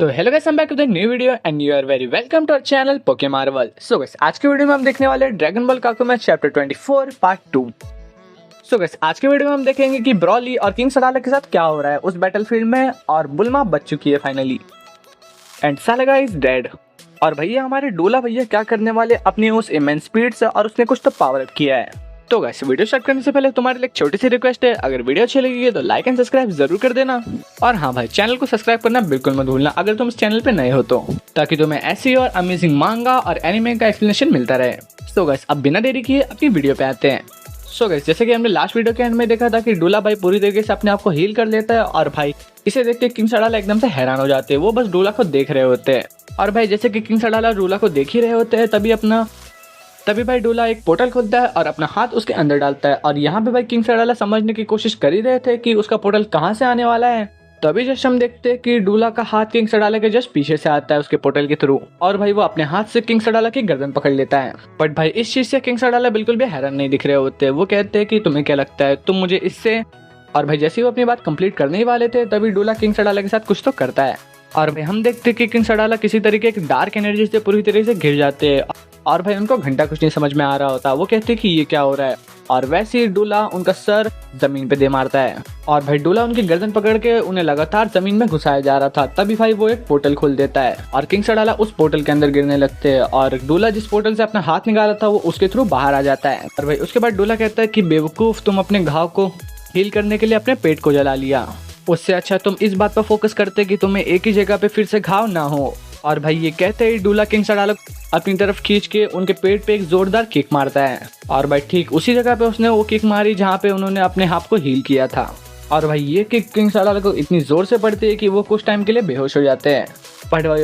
तो hello guys, I am back to the new video and you are very welcome to our channel Pokemon world. So guys, आज के video में हम देखने वाले हैं ड्रैगन बॉल काकुमेन चैप्टर 24 पार्ट 2। सो गाइस, आज के वीडियो में हम देखेंगे कि ब्रॉली और किंग सडाला के साथ क्या हो रहा है उस बैटलफील्ड में, और बुल्मा बच चुकी है फाइनली एंड सालागा इज डेड। और भैया हमारे डोला भैया क्या करने वाले अपनी उस इमेंस स्पीड से, और उसने कुछ तो पावर अप किया है। तो गाइस, वीडियो स्टार्ट करने से पहले तुम्हारे लिए एक छोटी सी रिक्वेस्ट है, अगर वीडियो अच्छी लगी तो लाइक एंड सब्सक्राइब जरूर कर देना। और हाँ भाई, चैनल को सब्सक्राइब करना बिल्कुल मत भूलना अगर तुम इस चैनल पे नए हो तो, ताकि तुम्हें ऐसी और अमेजिंग मांगा और एनिमे का एक्सप्लेनेशन मिलता रहे। सो गाइस, अब बिना देरी किए अपनी वीडियो पे आते हैं। सो गाइस, जैसे कि हमने लास्ट वीडियो के एंड में देखा था कि डोला भाई पूरी तरीके से अपने आप को हील कर लेता है, और भाई इसे देख के किंग सडाला एकदम से हैरान हो जाते हैं। वो बस डोला को देख रहे होते हैं, और भाई जैसे कि किंग सडाला डोला को देख ही रहे होते हैं तभी भाई डोला एक पोर्टल खोलता है और अपना हाथ उसके अंदर डालता है। और यहाँ पे भाई किंग सडाला समझने की कोशिश कर ही रहे थे कि उसका पोर्टल कहाँ से आने वाला है। तभी जस्ट हम देखते हैं कि डोला का हाथ किंग सडाला के जस्ट पीछे से आता है उसके पोर्टल के थ्रू, और भाई वो अपने हाथ से किंग सडाला की गर्दन पकड़ लेता है। बट भाई इस चीज से किंग सडाला बिल्कुल भी हैरान नहीं दिख रहे होते। वो कहते हैं कि तुम्हें क्या लगता है, तुम मुझे इससे। और भाई जैसे ही वो अपनी बात कंप्लीट करने ही वाले थे तभी डोला किंग सडाला के साथ कुछ तो करता है, और भाई हम देखते हैं कि किंग सडाला किसी तरीके की डार्क एनर्जी से पूरी तरीके से घिर जाते हैं, और भाई उनको घंटा कुछ नहीं समझ में आ रहा होता। वो कहते हैं कि ये क्या हो रहा है, और वैसे ही डोला उनका सर जमीन पे दे मारता है, और भाई डोला उनकी गर्दन पकड़ के उन्हें लगातार जमीन में घुसाया जा रहा था। तभी भाई वो एक पोर्टल खोल देता है और किंग सडाला उस पोर्टल के अंदर गिरने लगते हैं, और डोला जिस पोर्टल से अपना हाथ निकाला था वो उसके थ्रू बाहर आ जाता है। और भाई उसके बाद डोला कहता है कि बेवकूफ, तुम अपने घाव को हील करने के लिए अपने पेट को जला लिया, उससे अच्छा तुम इस बात पर फोकस करते कि तुम्हें एक ही जगह पे फिर से घाव ना हो। और भाई ये कहते ही डोला किंग सडाला अपनी तरफ खींच के उनके पेट पे एक जोरदार किक मारता है, और भाई ठीक उसी जगह पे उसने वो किक मारी जहाँ पे उन्होंने अपने हाथ को हील किया था। और भाई ये किक किंग सडाला को इतनी जोर से पड़ती है कि वो कुछ टाइम के लिए बेहोश हो जाते हैं। बट भाई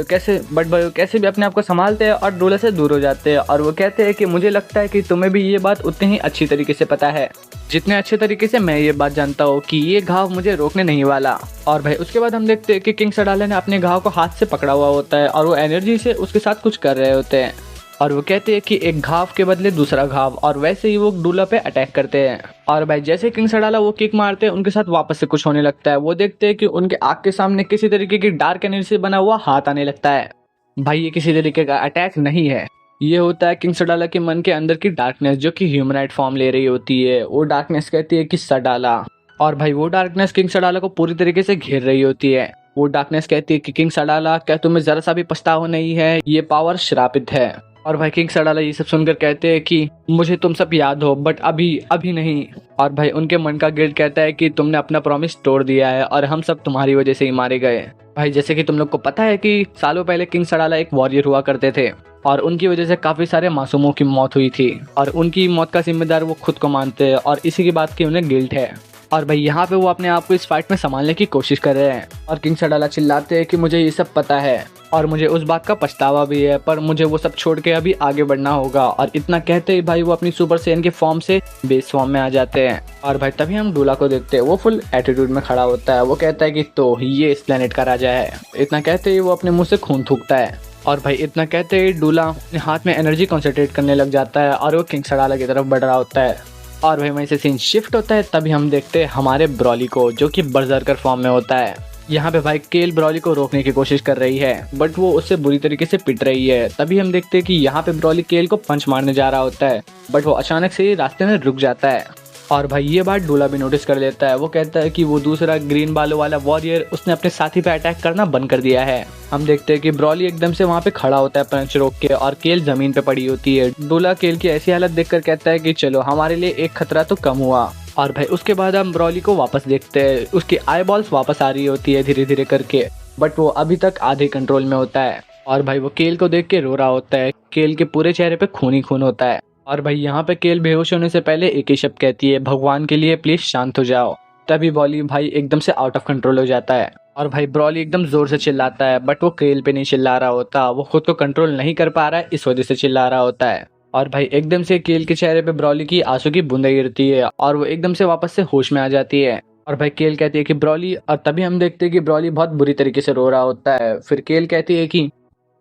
वो कैसे भी अपने आप को संभालते हैं और डोला से दूर हो जाते हैं, और वो कहते हैं कि मुझे लगता है कि तुम्हें भी ये बात उतनी ही अच्छी तरीके से पता है जितने अच्छे तरीके से मैं ये बात जानता हूँ कि ये घाव मुझे रोकने नहीं वाला। और भाई उसके बाद हम देखते हैं कि किंग सडाला ने अपने घाव को हाथ से पकड़ा हुआ होता है, और वो एनर्जी से उसके साथ कुछ कर रहे होते हैं, और वो कहते हैं कि एक घाव के बदले दूसरा घाव, और वैसे ही वो डोला पे अटैक करते हैं। और भाई जैसे किंग सडाला वो किक मारते हैं उनके साथ वापस से कुछ होने लगता है। वो देखते हैं कि उनके आँख के सामने किसी तरीके की डार्क एनर्जी से बना हुआ हाथ आने लगता है। भाई ये किसी तरीके का अटैक नहीं है, ये होता है किंग सडाला के मन के अंदर की डार्कनेस जो कि ह्यूमनाइट फॉर्म ले रही होती है। वो डार्कनेस कहती है कि सडाला, और भाई वो डार्कनेस किंग सडाला को पूरी तरीके से घेर रही होती है। वो डार्कनेस कहती है कि किंग सडाला, क्या तुम्हें जरा सा भी पछतावा नहीं है, ये पावर श्रापित है। और भाई किंग सडाला ये सब सुनकर कहते हैं कि मुझे तुम सब याद हो, बट अभी नहीं। और भाई उनके मन का गिल्ट कहता है कि तुमने अपना प्रॉमिस तोड़ दिया है, और हम सब तुम्हारी वजह से ही मारे गए। भाई जैसे कि तुम लोग को पता है कि सालों पहले किंग सडाला एक वॉरियर हुआ करते थे, और उनकी वजह से काफी सारे मासूमों की मौत हुई थी, और उनकी मौत का जिम्मेदार वो खुद को मानते हैं, और इसी की बात की उन्हें गिल्ट है। और भाई यहाँ पे वो अपने आप को इस फाइट में संभालने की कोशिश कर रहे हैं, और किंग सडाला चिल्लाते हैं कि मुझे ये सब पता है और मुझे उस बात का पछतावा भी है, पर मुझे वो सब छोड़ के अभी आगे बढ़ना होगा। और इतना कहते ही भाई वो अपनी सुपर सैयन के फॉर्म से बेस फॉर्म में आ जाते हैं। और भाई तभी हम डोला को देखते हैं, वो फुल एटीट्यूड में खड़ा होता है। वो कहता है कि तो ये इस प्लेनेट का राजा है। इतना कहते ही वो अपने मुंह से खून थूकता है, और भाई इतना कहते ही डोला अपने हाथ में एनर्जी कॉन्सेंट्रेट करने लग जाता है, और वो किंग सडाला की तरफ बढ़ रहा होता है। और भाई वहीं से सीन शिफ्ट होता है, तभी हम देखते हैं हमारे ब्रॉली को जो कि बर्जर्कर फॉर्म में होता है। यहाँ पे भाई केल ब्रॉली को रोकने की कोशिश कर रही है, बट वो उससे बुरी तरीके से पिट रही है। तभी हम देखते हैं कि यहाँ पे ब्रॉली केल को पंच मारने जा रहा होता है, बट वो अचानक से रास्ते में रुक जाता है। और भाई ये बात डोला भी नोटिस कर लेता है। वो कहता है कि वो दूसरा ग्रीन बालों वाला वॉरियर उसने अपने साथी पे अटैक करना बंद कर दिया है। हम देखते हैं कि ब्रॉली एकदम से वहाँ पे खड़ा होता है पंच रोक के, और केल जमीन पे पड़ी होती है। डोला केल की ऐसी हालत देखकर कहता है कि चलो हमारे लिए एक खतरा तो कम हुआ। और भाई उसके बाद हम ब्रॉली को वापस देखते हैं, उसकी आई बॉल्स वापस आ रही होती है धीरे धीरे करके, बट वो अभी तक आधे कंट्रोल में होता है। और भाई वो केल को देख के रो रहा होता है, केल के पूरे चेहरे पे खून ही खून होता है। और भाई यहाँ पे केल बेहोश होने से पहले एक ही शब्द कहती है, भगवान के लिए प्लीज शांत हो जाओ। तभी ब्रॉली भाई एकदम से आउट ऑफ कंट्रोल हो जाता है, और भाई ब्रॉली एकदम जोर से चिल्लाता है, बट वो केल पे नहीं चिल्ला रहा होता, वो खुद को कंट्रोल नहीं कर पा रहा है, इस वजह से चिल्ला रहा होता है। और भाई एकदम से केल के चेहरे पे ब्रॉली की आंसू की बूंदें गिरती है, और वो एकदम से वापस से होश में आ जाती है। और भाई केल कहती है कि ब्रॉली, और तभी हम देखते हैं कि ब्रॉली बहुत बुरी तरीके से रो रहा होता है। फिर केल कहती है कि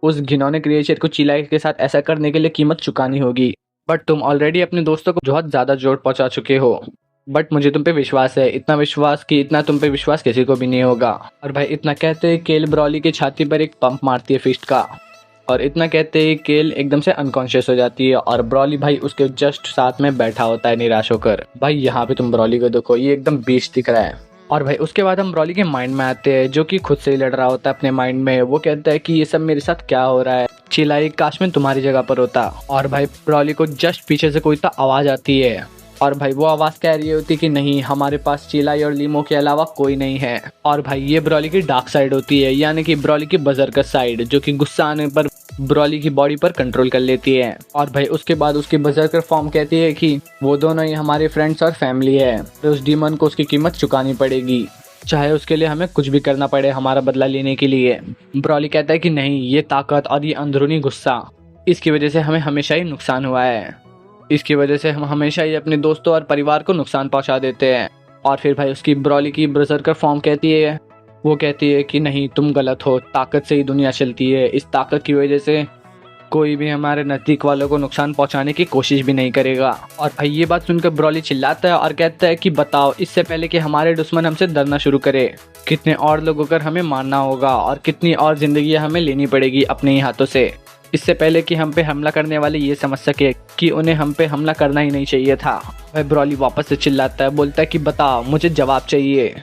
उस घिनौने क्रिएचर को चिलाई के साथ ऐसा करने के लिए कीमत चुकानी होगी, बट तुम ऑलरेडी अपने दोस्तों को बहुत ज्यादा चोट पहुंचा चुके हो। बट मुझे तुम पे विश्वास है, इतना विश्वास कि इतना तुम पे विश्वास किसी को भी नहीं होगा। और भाई इतना कहते ही केल ब्रॉली की छाती पर एक पंप मारती है फिस्ट का, और इतना कहते ही केल एकदम से अनकॉन्शियस हो जाती है और ब्रॉली भाई उसके जस्ट साथ में बैठा होता है निराश होकर। भाई यहाँ पे तुम ब्रॉली को देखो, ये एकदम बीस्ट दिख रहा है। और भाई उसके बाद हम ब्रॉली के माइंड में आते हैं, जो कि खुद से ही लड़ रहा होता है अपने माइंड में। वो कहता है कि ये सब मेरे साथ क्या हो रहा है, चिल्लाई काश मैं तुम्हारी जगह पर होता। और भाई ब्रॉली को जस्ट पीछे से कोई तो आवाज आती है, और भाई वो आवाज कह रही होती कि नहीं, हमारे पास चिलाई और लीमो के अलावा कोई नहीं है। और भाई ये ब्रॉली की डार्क साइड होती है, यानी कि ब्रॉली की बजरकर साइड, जो कि गुस्सा आने पर ब्रॉली की बॉडी पर कंट्रोल कर लेती है। और भाई उसके बाद उसकी बजरकर फॉर्म कहती है कि वो दोनों ही हमारे फ्रेंड्स और फैमिली है, तो उस डीमन को उसकी कीमत चुकानी पड़ेगी, चाहे उसके लिए हमें कुछ भी करना पड़े हमारा बदला लेने के लिए। ब्रॉली कहता है कि नहीं, ये ताकत और ये अंदरूनी गुस्सा, इसकी वजह से हमें हमेशा ही नुकसान हुआ है, इसकी वजह से हम हमेशा ही अपने दोस्तों और परिवार को नुकसान पहुंचा देते हैं। और फिर भाई उसकी ब्रॉली की बर्सर्कर फॉर्म कहती है, वो कहती है कि नहीं, तुम गलत हो, ताकत से ही दुनिया चलती है, इस ताकत की वजह से कोई भी हमारे नज़दीक वालों को नुकसान पहुंचाने की कोशिश भी नहीं करेगा। और भाई ये बात सुनकर ब्रॉली चिल्लाता है और कहता है कि बताओ, इससे पहले कि हमारे दुश्मन हमसे डरना शुरू करे, कितने और लोगों को हमें मारना होगा और कितनी और जिंदगियां हमें लेनी पड़ेगी अपने ही हाथों से, इससे पहले कि हम पे हमला करने वाले ये समझ सके कि उन्हें हम पे हमला करना ही नहीं चाहिए था। भाई ब्रॉली वापस से चिल्लाता है, बोलता है कि बताओ, मुझे जवाब चाहिए।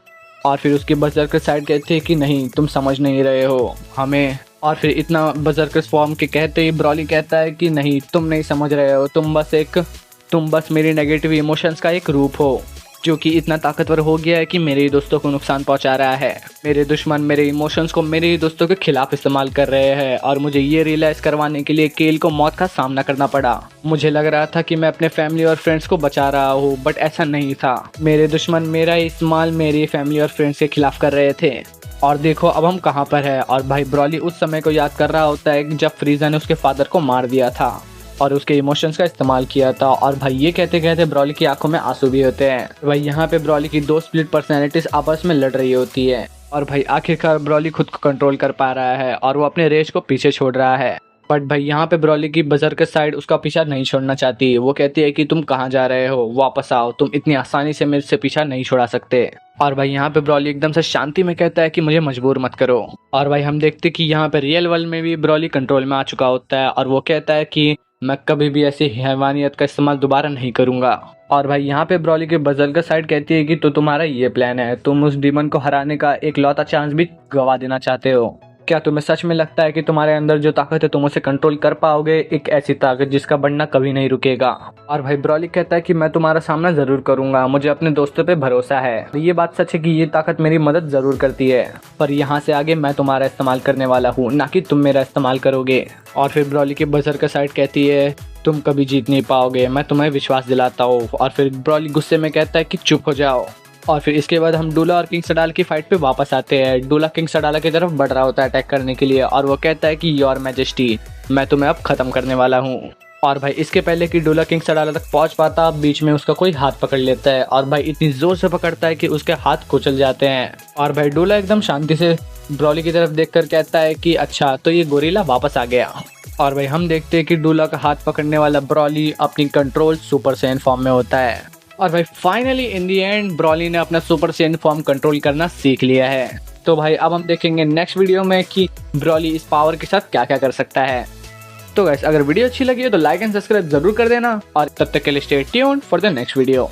और फिर उसकी बजरकर साइड कहती है कि नहीं, तुम समझ नहीं रहे हो हमें। और फिर इतना बजरकर फॉर्म के कहते ही ब्रॉली कहता है कि नहीं, तुम नहीं समझ रहे हो, तुम बस मेरी नेगेटिव इमोशंस का एक रूप हो, जो कि इतना ताकतवर हो गया है कि मेरे ही दोस्तों को नुकसान पहुंचा रहा है। मेरे दुश्मन मेरे इमोशंस को मेरे ही दोस्तों के खिलाफ इस्तेमाल कर रहे हैं, और मुझे ये रियलाइज करवाने के लिए केल को मौत का सामना करना पड़ा। मुझे लग रहा था कि मैं अपने फैमिली और फ्रेंड्स को बचा रहा हूँ, बट ऐसा नहीं था। मेरे दुश्मन मेरा इस्तेमाल मेरी फैमिली और फ्रेंड्स के खिलाफ कर रहे थे, और देखो अब हम कहाँ पर है। और भाई ब्रॉली उस समय को याद कर रहा होता है जब फ्रीजा ने उसके फादर को मार दिया था और उसके इमोशंस का इस्तेमाल किया था। और भाई ये कहते कहते ब्रॉली की आंखों में आंसू भी होते हैं। भाई यहाँ पे ब्रॉली की दो स्प्लिट पर्सनैलिटीज आपस में लड़ रही होती है, और भाई आखिरकार ब्रॉली खुद को कंट्रोल कर पा रहा है और वो अपने रेस को पीछे छोड़ रहा है। बट भाई यहाँ पे ब्रॉली की बजरकर साइड उसका पीछा नहीं छोड़ना चाहती। वो कहती है कि तुम कहाँ जा रहे हो, वापस आओ, तुम इतनी आसानी से मेरे से पीछा नहीं छुड़ा सकते। और भाई यहाँ पे ब्रॉली एकदम से शांति में कहता है कि मुझे मजबूर मत करो। और भाई हम देखते कि यहाँ पे रियल वर्ल्ड में भी ब्रॉली कंट्रोल में आ चुका होता है, और वो कहता है कि मैं कभी भी ऐसी हैवानियत का इस्तेमाल दोबारा नहीं करूंगा। और भाई यहाँ पे ब्रॉली के बजरकर साइड कहती है कि तो तुम्हारा ये प्लान है, तुम उस डीमन को हराने का एक लौता चांस भी गवा देना चाहते हो। क्या तुम्हें सच में लगता है कि तुम्हारे अंदर जो ताकत है तुम उसे कंट्रोल कर पाओगे, एक ऐसी ताकत जिसका बढ़ना कभी नहीं रुकेगा। और भाई ब्रॉली कहता है कि मैं तुम्हारा सामना जरूर करूंगा, मुझे अपने दोस्तों पे भरोसा है। ये बात सच है कि ये ताकत मेरी मदद जरूर करती है, पर यहाँ से आगे मैं तुम्हारा इस्तेमाल करने वाला हूँ, ना कि तुम मेरा इस्तेमाल करोगे। और फिर ब्रॉली की बजरकर साइड कहती है तुम कभी जीत नहीं पाओगे, मैं तुम्हें विश्वास दिलाता हूँ। और फिर ब्रॉली गुस्से में कहता है कि चुप हो जाओ। और फिर इसके बाद हम डूला और किंग सडाला की फाइट पे वापस आते हैं। डूला किंग सडाला की तरफ बढ़ रहा होता है अटैक करने के लिए, और वो कहता है कि योर मैजेस्टी, मैं तुम्हें अब खत्म करने वाला हूँ। और भाई इसके पहले कि डूला किंग सडाला तक पहुंच पाता, बीच में उसका कोई हाथ पकड़ लेता है, और भाई इतनी जोर से पकड़ता है कि उसके हाथ कुचल जाते हैं। और भाई डूला एकदम शांति से ब्रॉली की तरफ देखकर कहता है कि अच्छा, तो ये गोरिल्ला वापस आ गया। और भाई हम देखते हैं कि डूला का हाथ पकड़ने वाला ब्रॉली अपनी कंट्रोल सुपर सैयन फॉर्म में होता है। और भाई finally in the and Broly ने अपना सुपर सैयन फॉर्म कंट्रोल करना सीख लिया है। तो भाई अब हम देखेंगे नेक्स्ट वीडियो में कि ब्रॉली इस पावर के साथ क्या क्या कर सकता है। तो गाइस अगर वीडियो अच्छी लगी हो तो लाइक एंड सब्सक्राइब जरूर कर देना, और तब तक के लिए stay tuned for the next video.